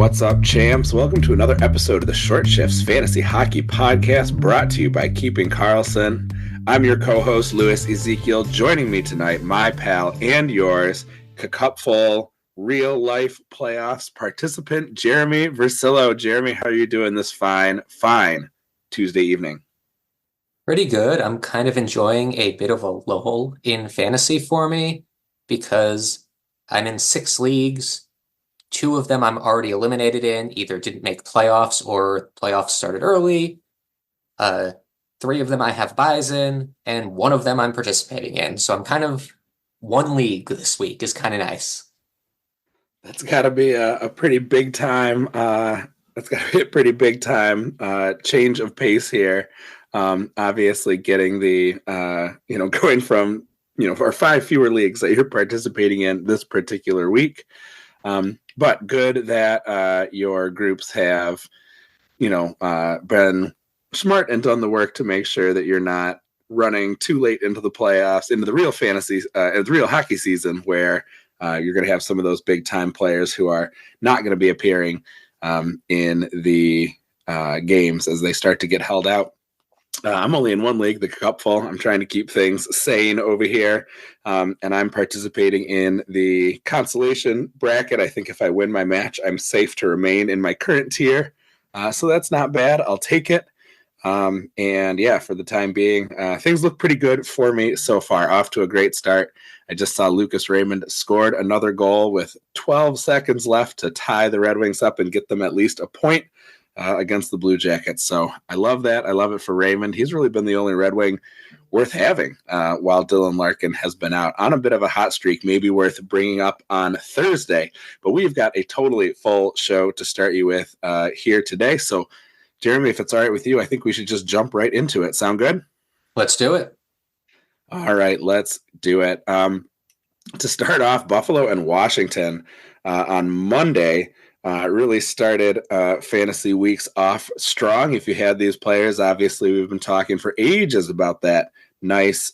What's up, champs? Welcome to another episode of the Short Shifts Fantasy Hockey Podcast, brought to you by Keeping Karlsson. I'm your co-host, Louis Ezekiel. Joining me tonight, my pal and yours, cupful real-life playoffs participant, Jeremy Versillo. Jeremy, how are you doing this fine Tuesday evening? Pretty good. I'm kind of enjoying a bit of a lull in fantasy for me because I'm in 6 leagues. 2 of them I'm already eliminated in, either didn't make playoffs or playoffs started early. 3 of them I have buys in, and 1 of them I'm participating in. So I'm kind of 1 league this week is kind of nice. That's got to be a pretty big time. That's got to be a pretty big time change of pace here. Obviously, getting the going from for 5 fewer leagues that you're participating in this particular week. But good that your groups have, been smart and done the work to make sure that you're not running too late into the playoffs, into the real fantasy, the real hockey season, where you're going to have some of those big time players who are not going to be appearing in the games as they start to get held out. I'm only in 1 league, the Cupful. I'm trying to keep things sane over here, and I'm participating in the consolation bracket. I think if I win my match, I'm safe to remain in my current tier, so that's not bad. I'll take it. And yeah, for the time being, things look pretty good for me so far. Off to a great start. I just saw Lucas Raymond scored another goal with 12 seconds left to tie the Red Wings up and get them at least a point against the Blue Jackets. So I love that. I love it for Raymond. He's really been the only Red Wing worth having while Dylan Larkin has been out on a bit of a hot streak, maybe worth bringing up on Thursday. But we've got a totally full show to start you with here today. So Jeremy, if it's all right with you, I think we should just jump right into it. Sound good? Let's do it. All right, let's do it. To start off, Buffalo and Washington on Monday really started fantasy weeks off strong. If you had these players, obviously we've been talking for ages about that nice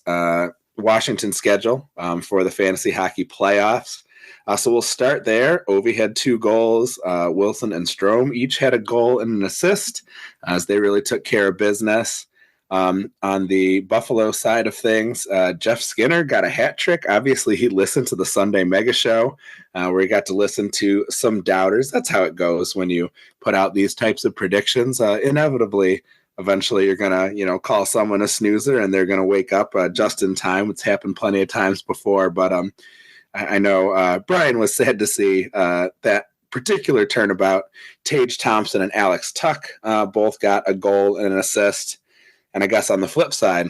Washington schedule for the fantasy hockey playoffs. So we'll start there. Ovi had 2 goals. Wilson and Strome each had a goal and an assist as they really took care of business. On the Buffalo side of things, Jeff Skinner got a hat trick. Obviously, he listened to the Sunday Mega Show where he got to listen to some doubters. That's how it goes when you put out these types of predictions. Inevitably, eventually, you're going to call someone a snoozer and they're going to wake up just in time. It's happened plenty of times before. But I know Brian was sad to see that particular turnabout. Tage Thompson and Alex Tuck both got a goal and an assist. And I guess on the flip side,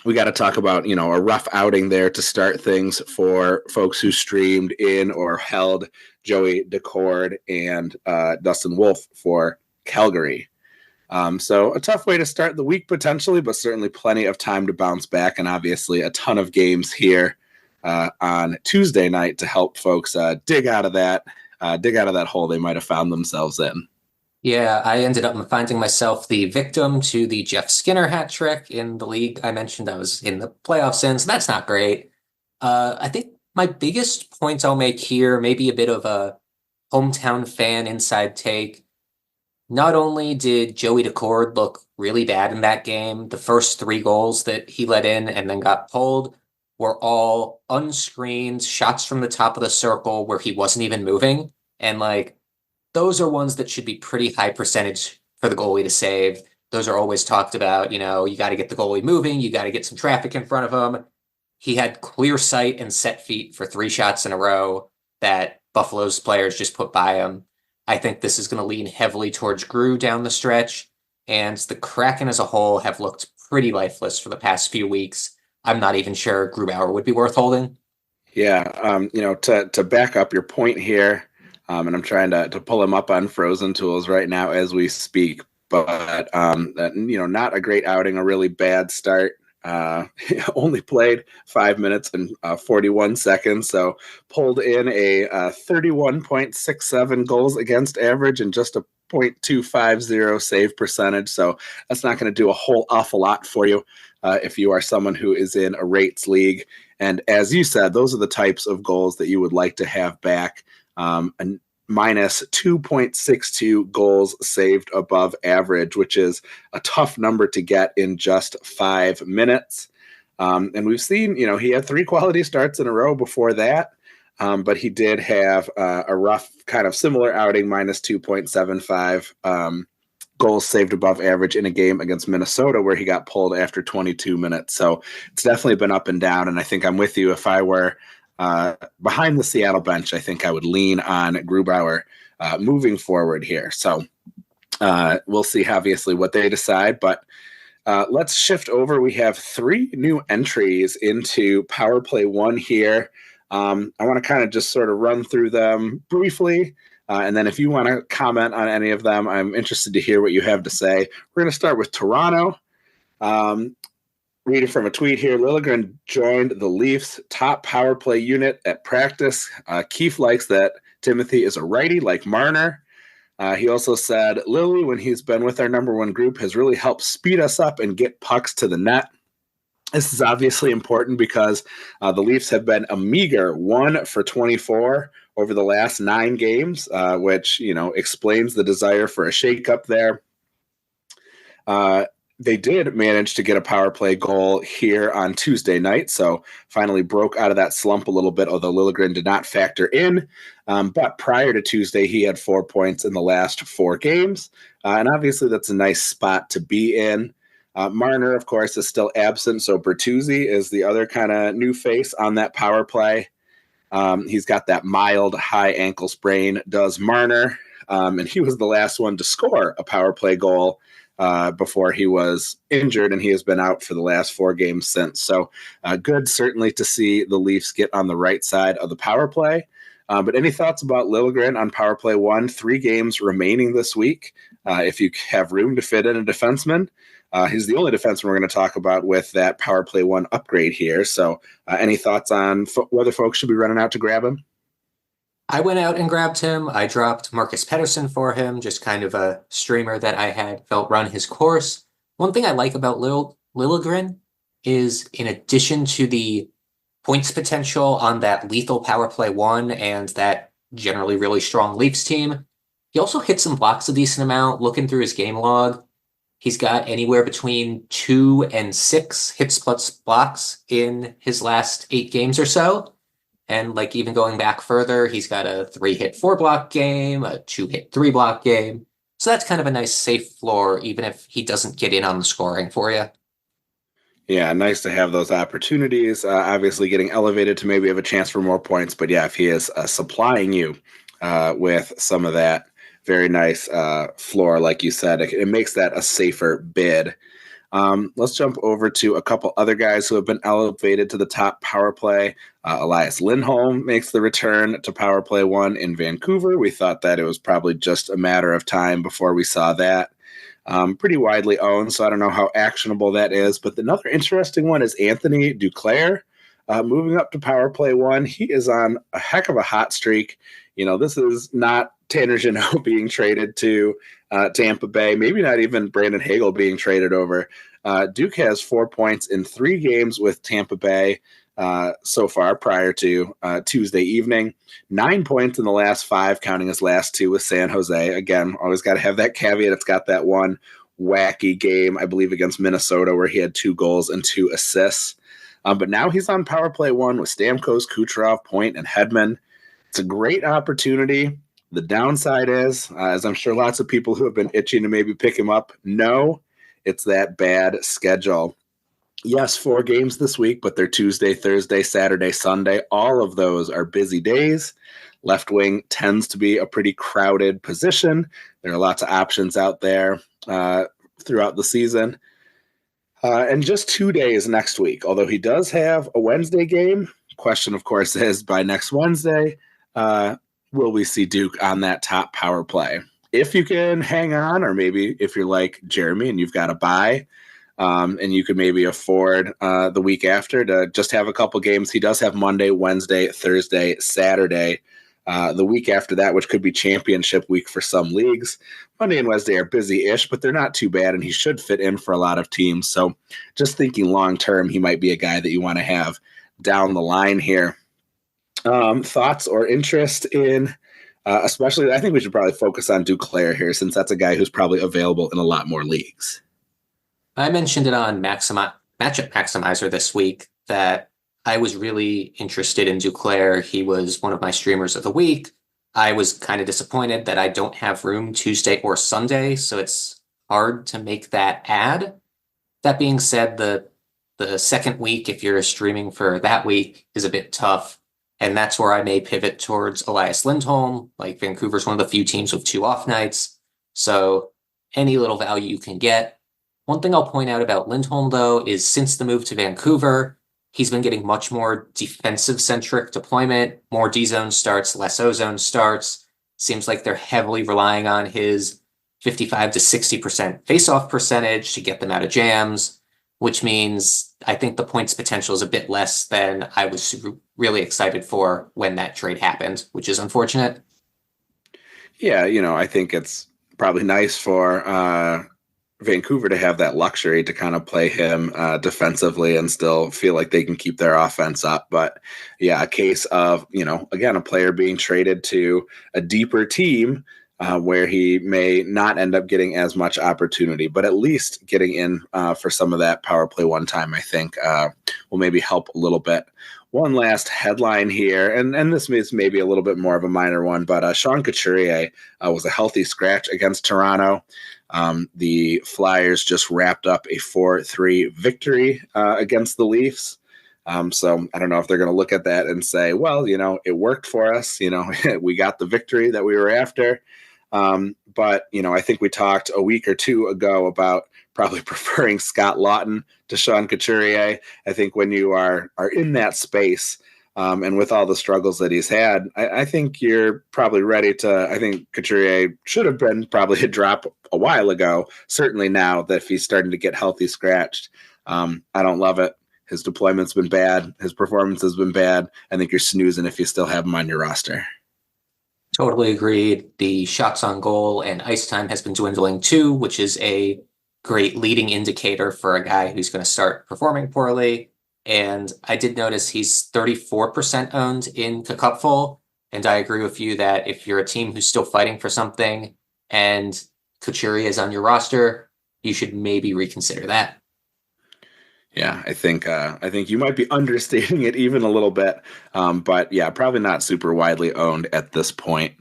we got to talk about, a rough outing there to start things for folks who streamed in or held Joey Decord and Dustin Wolf for Calgary. So a tough way to start the week potentially, but certainly plenty of time to bounce back. And obviously a ton of games here on Tuesday night to help folks dig out of that hole they might have found themselves in. Yeah, I ended up finding myself the victim to the Jeff Skinner hat trick in the league I mentioned I was in the playoffs in, so that's not great. I think my biggest point I'll make here, maybe a bit of a hometown fan inside take. Not only did Joey Decord look really bad in that game, the first 3 goals that he let in and then got pulled were all unscreened shots from the top of the circle where he wasn't even moving. And those are ones that should be pretty high percentage for the goalie to save. Those are always talked about. You got to get the goalie moving. You got to get some traffic in front of him. He had clear sight and set feet for 3 shots in a row that Buffalo's players just put by him. I think this is going to lean heavily towards Grew down the stretch, and the Kraken as a whole have looked pretty lifeless for the past few weeks. I'm not even sure Grubauer would be worth holding. Yeah, to back up your point here, and I'm trying to pull him up on Frozen Tools right now as we speak. But not a great outing, a really bad start. Only played 5 minutes and 41 seconds, so pulled in a 31.67 goals against average and just a .250 save percentage. So that's not going to do a whole awful lot for you if you are someone who is in a rates league. And as you said, those are the types of goals that you would like to have back. And minus 2.62 goals saved above average, which is a tough number to get in just 5 minutes. And we've seen, he had 3 quality starts in a row before that, but he did have a rough kind of similar outing, minus 2.75 goals saved above average in a game against Minnesota where he got pulled after 22 minutes. So it's definitely been up and down. And I think I'm with you. If I were behind the Seattle bench, I think I would lean on Grubauer moving forward here. So we'll see, obviously, what they decide. But let's shift over. We have 3 new entries into Power Play 1 here. I want to kind of just sort of run through them briefly. And then if you want to comment on any of them, I'm interested to hear what you have to say. We're going to start with Toronto. Reading from a tweet here, Liljegren joined the Leafs' top power play unit at practice. Keefe likes that Timothy is a righty like Marner. He also said, Lily, when he's been with our number 1 group, has really helped speed us up and get pucks to the net. This is obviously important because the Leafs have been a meager 1 for 24 over the last 9 games, which, explains the desire for a shakeup there. They did manage to get a power play goal here on Tuesday night, so finally broke out of that slump a little bit, although Liljegren did not factor in. But prior to Tuesday, he had 4 points in the last 4 games, and obviously that's a nice spot to be in. Marner, of course, is still absent, so Bertuzzi is the other kind of new face on that power play. He's got that mild high ankle sprain, does Marner, and he was the last one to score a power play goal before he was injured, and he has been out for the last 4 games since. So good, certainly, to see the Leafs get on the right side of the power play. But any thoughts about Liljegren on power play 1? 3 games remaining this week. If you have room to fit in a defenseman, he's the only defenseman we're going to talk about with that power play 1 upgrade here. So any thoughts on whether folks should be running out to grab him? I went out and grabbed him. I dropped Marcus Pettersson for him, just kind of a streamer that I had felt run his course. One thing I like about Liljegren is, in addition to the points potential on that lethal power play 1 and that generally really strong Leafs team, he also hits and blocks a decent amount. Looking through his game log, he's got anywhere between 2 and 6 hits plus blocks in his last 8 games or so. And even going back further, he's got a 3-hit 4-block game, a 2-hit 3-block game. So that's kind of a nice safe floor, even if he doesn't get in on the scoring for you. Yeah, nice to have those opportunities. Obviously getting elevated to maybe have a chance for more points. But yeah, if he is supplying you with some of that very nice floor, like you said, it makes that a safer bid. Let's jump over to a couple other guys who have been elevated to the top power play. Elias Lindholm makes the return to power play 1 in Vancouver. We thought that it was probably just a matter of time before we saw that. Pretty widely owned, so I don't know how actionable that is. But another interesting one is Anthony Duclair moving up to power play 1. He is on a heck of a hot streak. This is not Tanner Jeannot being traded to Tampa Bay, maybe not even Brandon Hagel being traded over. Duke has 4 points in 3 games with Tampa Bay so far prior to Tuesday evening. 9 points in the last 5, counting his last 2 with San Jose. Again, always got to have that caveat. It's got that one wacky game, I believe, against Minnesota where he had 2 goals and 2 assists. But now he's on power play 1 with Stamkos, Kucherov, Point, and Hedman. It's a great opportunity. The downside is, as I'm sure lots of people who have been itching to maybe pick him up know, it's that bad schedule. Yes, 4 games this week, but they're Tuesday, Thursday, Saturday, Sunday. All of those are busy days. Left wing tends to be a pretty crowded position. There are lots of options out there throughout the season. And just 2 days next week, although he does have a Wednesday game. Question, of course, is by next Wednesday, will we see Duke on that top power play? If you can hang on, or maybe if you're like Jeremy and you've got a bye, and you could maybe afford the week after to just have a couple games. He does have Monday, Wednesday, Thursday, Saturday. The week after that, which could be championship week for some leagues. Monday and Wednesday are busy-ish, but they're not too bad, and he should fit in for a lot of teams. So just thinking long-term, he might be a guy that you want to have down the line here. Thoughts or interest in Especially, I think we should probably focus on Duclair here, since that's a guy who's probably available in a lot more leagues. I mentioned it on Matchup Maximizer this week that I was really interested in Duclair. He was one of my streamers of the week. I was kind of disappointed that I don't have room Tuesday or Sunday, so it's hard to make that ad. That being said, the second week, if you're streaming for that week, is a bit tough. And that's where I may pivot towards Elias Lindholm. Like Vancouver's one of the few teams with 2 off nights. So any little value you can get. One thing I'll point out about Lindholm, though, is since the move to Vancouver, he's been getting much more defensive-centric deployment, more D-zone starts, less O-zone starts. Seems like they're heavily relying on his 55 to 60% face-off percentage to get them out of jams, which means I think the points potential is a bit less than I was really excited for when that trade happened, which is unfortunate. Yeah, I think it's probably nice for Vancouver to have that luxury to kind of play him defensively and still feel like they can keep their offense up. But yeah, a case of, again, a player being traded to a deeper team where he may not end up getting as much opportunity, but at least getting in for some of that power play one time, I think will maybe help a little bit. One last headline here, and this is maybe a little bit more of a minor one, but Sean Couturier was a healthy scratch against Toronto. The Flyers just wrapped up a 4-3 victory against the Leafs. So I don't know if they're going to look at that and say, well, it worked for us. We got the victory that we were after. But I think we talked a week or two ago about probably preferring Scott Laughton to Sean Couturier. I think when you are in that space, and with all the struggles that he's had, I think you're probably ready to. I think Couturier should have been probably a drop a while ago. Certainly now that if he's starting to get healthy scratched, I don't love it. His deployment's been bad. His performance has been bad. I think you're snoozing if you still have him on your roster. Totally agreed. The shots on goal and ice time has been dwindling too, which is a great leading indicator for a guy who's going to start performing poorly. And I did notice he's 34% owned in Cupful. And I agree with you that if you're a team who's still fighting for something and Couturier is on your roster, you should maybe reconsider that. Yeah, I think you might be understating it even a little bit, but yeah, probably not super widely owned at this point.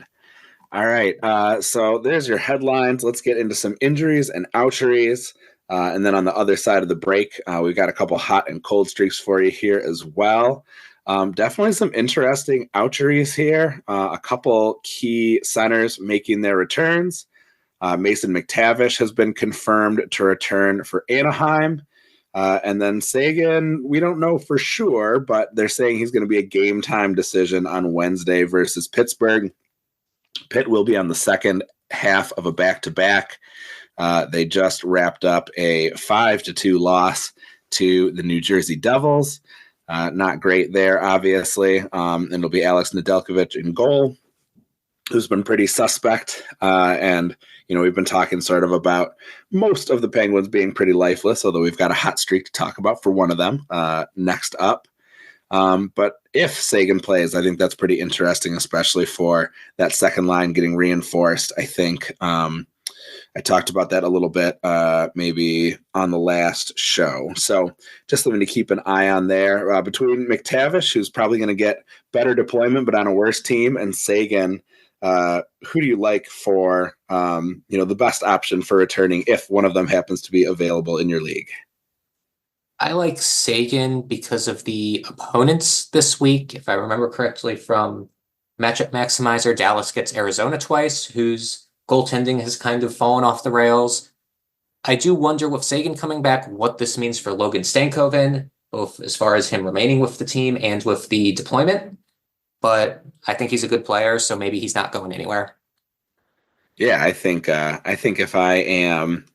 All right, so there's your headlines. Let's get into some injuries and outjuries, and then on the other side of the break, we've got a couple hot and cold streaks for you here as well. Definitely some interesting outjuries here. A couple key centers making their returns. Mason McTavish has been confirmed to return for Anaheim. And then Seguin, we don't know for sure, but they're saying he's going to be a game time decision on Wednesday versus Pittsburgh. Pitt will be on the second half of a back-to-back. They just wrapped up a 5-2 loss to the New Jersey Devils. Not great there, obviously. And it'll be Alex Nedeljkovic in goal, who's been pretty suspect. And we've been talking sort of about most of the Penguins being pretty lifeless, although we've got a hot streak to talk about for one of them next up. But if Seguin plays, I think that's pretty interesting, especially for that second line getting reinforced. I think I talked about that a little bit maybe on the last show. So just something to keep an eye on there. Between McTavish, who's probably going to get better deployment but on a worse team, and Seguin, who do you like for the best option for returning if one of them happens to be available in your league? I like Seguin because of the opponents this week. If I remember correctly from Matchup Maximizer, Dallas gets Arizona twice, whose goaltending has kind of fallen off the rails. I do wonder with Seguin coming back what this means for Logan Stankoven, both as far as him remaining with the team and with the deployment. But I think he's a good player, so maybe he's not going anywhere. Yeah, I think if I am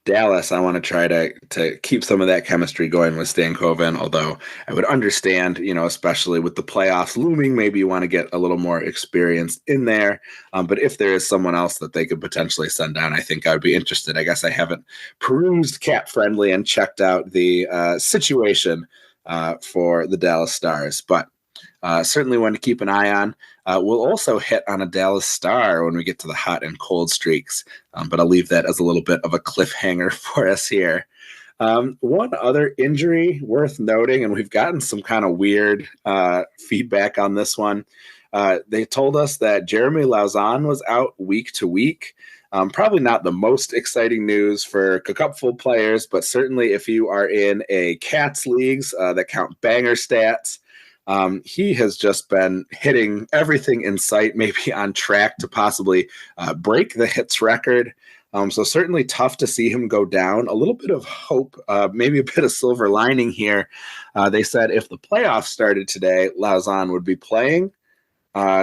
Dallas, I want to try to keep some of that chemistry going with Stankoven, although I would understand, especially with the playoffs looming, maybe you want to get a little more experience in there. But if there is someone else that they could potentially send down, I think I would be interested. I guess I haven't perused Cap Friendly and checked out the situation for the Dallas Stars, but certainly one to keep an eye on. We'll also hit on a Dallas Star when we get to the hot and cold streaks, but I'll leave that as a little bit of a cliffhanger for us here. One other injury worth noting, and we've gotten some kind of weird feedback on this one. They told us that Jeremy Lauzon was out week to week. Probably not the most exciting news for Cupful players, but certainly if you are in a Cats leagues that count banger stats, he has just been hitting everything in sight, maybe on track to possibly break the hits record. So certainly tough to see him go down. A little bit of hope, maybe a bit of silver lining here. They said if the playoffs started today, Lauzon would be playing,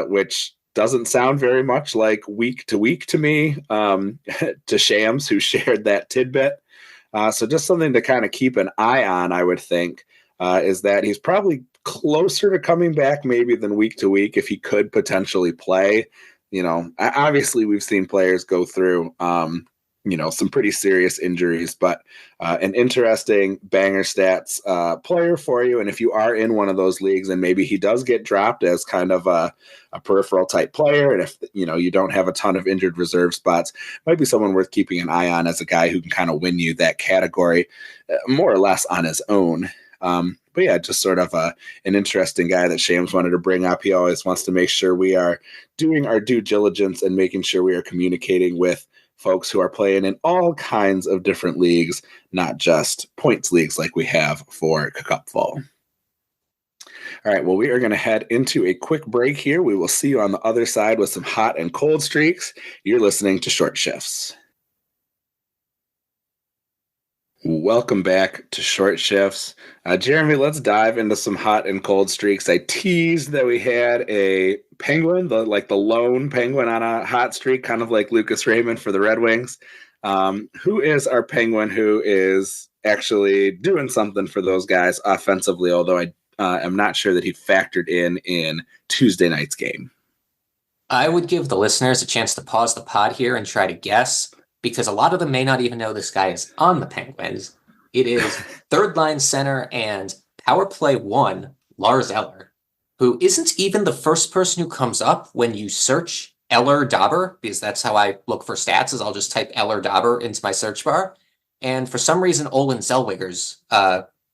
which doesn't sound very much like week to week to me, to Shams, who shared that tidbit. So just something to kind of keep an eye on, I would think, is that he's probably closer to coming back maybe than week to week if he could potentially play. Obviously we've seen players go through, some pretty serious injuries, but an interesting banger stats player for you. And if you are in one of those leagues and maybe he does get dropped as kind of a peripheral type player, and if you don't have a ton of injured reserve spots, might be someone worth keeping an eye on as a guy who can kind of win you that category more or less on his own. But yeah, just sort of an interesting guy that Shams wanted to bring up. He always wants to make sure we are doing our due diligence and making sure we are communicating with folks who are playing in all kinds of different leagues, not just points leagues like we have for Cupful. All right, well, we are going to head into a quick break here. We will see you on the other side with some hot and cold streaks. You're listening to Short Shifts. Welcome back to Short Shifts. Jeremy, let's dive into some hot and cold streaks. I teased that we had a penguin, the lone penguin on a hot streak, kind of like Lucas Raymond for the Red Wings. Who is our penguin who is actually doing something for those guys offensively, although I am not sure that he factored in Tuesday night's game? I would give the listeners a chance to pause the pod here and try to guess, because a lot of them may not even know this guy is on the Penguins. It is third line center and power play one, Lars Eller, who isn't even the first person who comes up when you search Eller Dauber, because that's how I look for stats, is I'll just type Eller Dauber into my search bar. And for some reason, Olin Zellweger's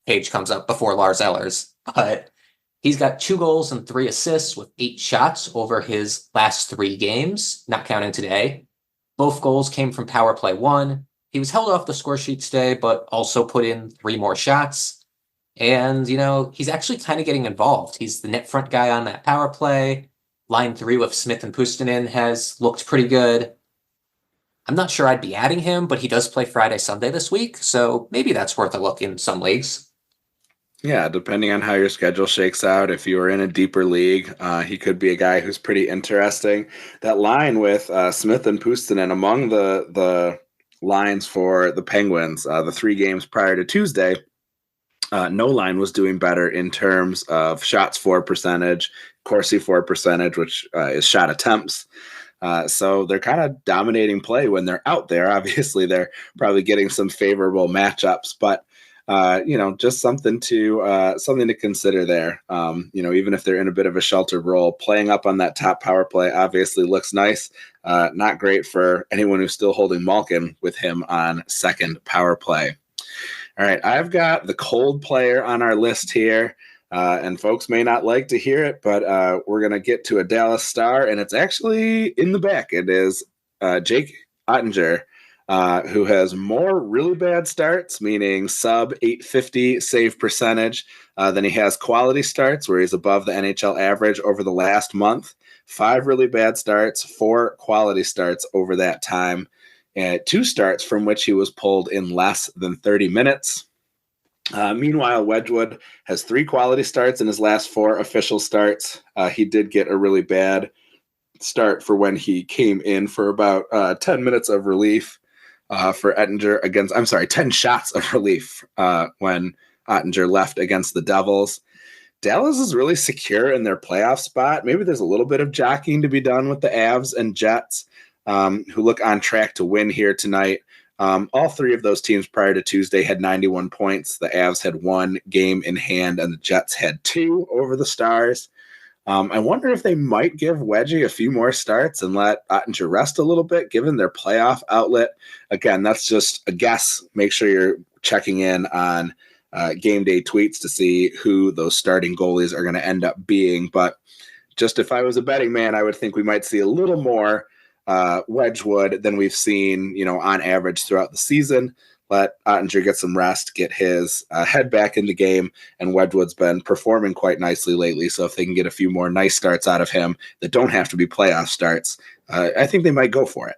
page comes up before Lars Eller's. But he's got 2 goals and 3 assists with 8 shots over his last 3 games, not counting today. Both goals came from power play one. He was held off the score sheet today, but also put in 3 more shots. And, he's actually kind of getting involved. He's the net front guy on that power play. Line 3 with Smith and Puustinen has looked pretty good. I'm not sure I'd be adding him, but he does play Friday, Sunday this week, so maybe that's worth a look in some leagues. Yeah, depending on how your schedule shakes out, if you are in a deeper league, he could be a guy who's pretty interesting. That line with Smith and Puustinen among the lines for the Penguins, the 3 games prior to Tuesday, no line was doing better in terms of shots for percentage, Corsi for percentage, which is shot attempts. So they're kind of dominating play when they're out there. Obviously, they're probably getting some favorable matchups, but just something to consider there. Even if they're in a bit of a sheltered role, playing up on that top power play obviously looks nice. Not great for anyone who's still holding Malkin with him on second power play. All right, I've got the cold player on our list here, and folks may not like to hear it, but we're going to get to a Dallas Star, and it's actually in the back. It is Jake Oettinger, who has more really bad starts, meaning sub 850 save percentage, than he has quality starts, where he's above the NHL average over the last month. 5 really bad starts, 4 quality starts over that time, and 2 starts from which he was pulled in less than 30 minutes. Meanwhile, Wedgwood has 3 quality starts in his last 4 official starts. He did get a really bad start for when he came in for about 10 minutes of relief. For Oettinger 10 shots of relief when Oettinger left against the Devils. Dallas is really secure in their playoff spot. Maybe there's a little bit of jockeying to be done with the Avs and Jets, who look on track to win here tonight. All 3 of those teams prior to Tuesday had 91 points. The Avs had 1 game in hand, and the Jets had 2 over the Stars. I wonder if they might give Wedgie a few more starts and let Oettinger rest a little bit, given their playoff outlet. Again, that's just a guess. Make sure you're checking in on game day tweets to see who those starting goalies are going to end up being. But just if I was a betting man, I would think we might see a little more Wedgwood than we've seen, on average throughout the season. Let Oettinger get some rest, get his head back in the game, and Wedgwood's been performing quite nicely lately. So if they can get a few more nice starts out of him that don't have to be playoff starts, I think they might go for it.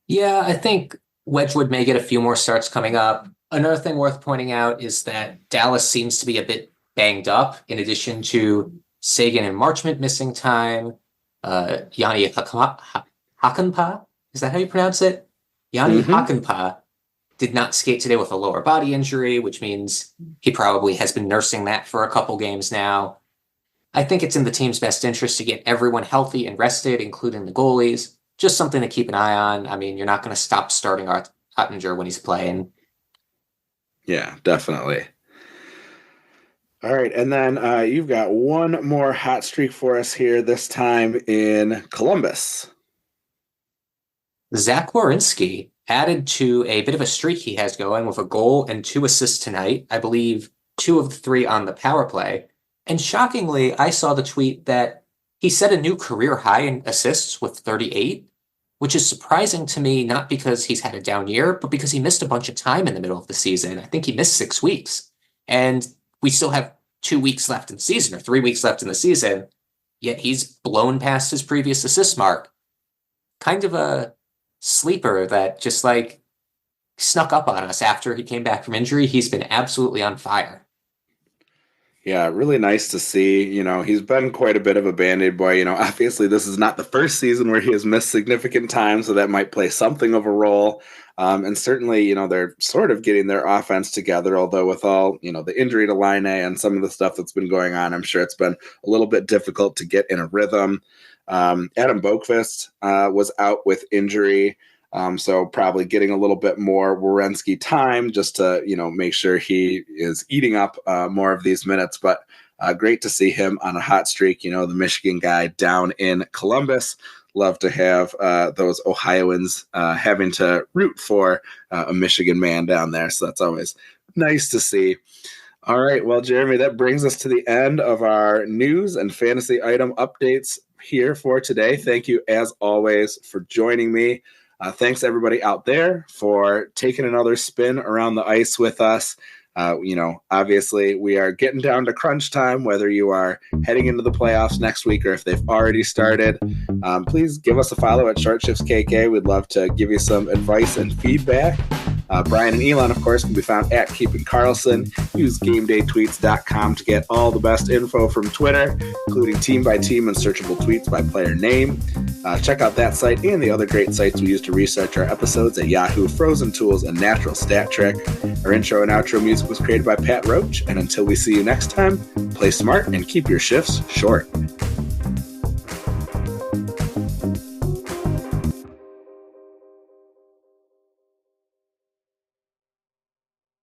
Yeah, I think Wedgwood may get a few more starts coming up. Another thing worth pointing out is that Dallas seems to be a bit banged up, in addition to Seguin and Marchment missing time. Yanni Hakanpää, is that how you pronounce it? Yanni Hakanpää did not skate today with a lower body injury, which means he probably has been nursing that for a couple games now. I think it's in the team's best interest to get everyone healthy and rested, including the goalies. Just something to keep an eye on. I mean, you're not going to stop starting Oettinger when he's playing. Yeah, definitely. All right, and then you've got one more hot streak for us here, this time in Columbus. Zach Werenski added to a bit of a streak he has going with a goal and 2 assists tonight. I believe 2 of the 3 on the power play. And shockingly, I saw the tweet that he set a new career high in assists with 38, which is surprising to me, not because he's had a down year, but because he missed a bunch of time in the middle of the season. I think he missed 6 weeks. And we still have 2 weeks left in the season, or 3 weeks left in the season, yet he's blown past his previous assist mark. Kind of a sleeper that just snuck up on us after he came back from injury. He's been absolutely on fire. Yeah, really nice to see. He's been quite a bit of a Band-Aid boy. Obviously this is not the first season where he has missed significant time, so that might play something of a role. And certainly, they're sort of getting their offense together, although with all, the injury to Laine and some of the stuff that's been going on, I'm sure it's been a little bit difficult to get in a rhythm. Adam Boqvist was out with injury, so probably getting a little bit more Werenski time just to, make sure he is eating up more of these minutes. But great to see him on a hot streak, the Michigan guy down in Columbus. Love to have those Ohioans having to root for a Michigan man down there. So that's always nice to see. All right. Well, Jeremy, that brings us to the end of our news and fantasy item updates here for today. Thank you, as always, for joining me. Thanks, everybody out there, for taking another spin around the ice with us. Obviously, we are getting down to crunch time, whether you are heading into the playoffs next week or if they've already started. Please give us a follow at Short Shifts KK. We'd love to give you some advice and feedback. Brian and Elon, of course, can be found at Keepin' Carlson. Use GameDayTweets.com to get all the best info from Twitter, including team-by-team and searchable tweets by player name. Check out that site and the other great sites we use to research our episodes at Yahoo, Frozen Tools, and Natural Stat Trick. Our intro and outro music was created by Pat Roach, and until we see you next time, play smart and keep your shifts short.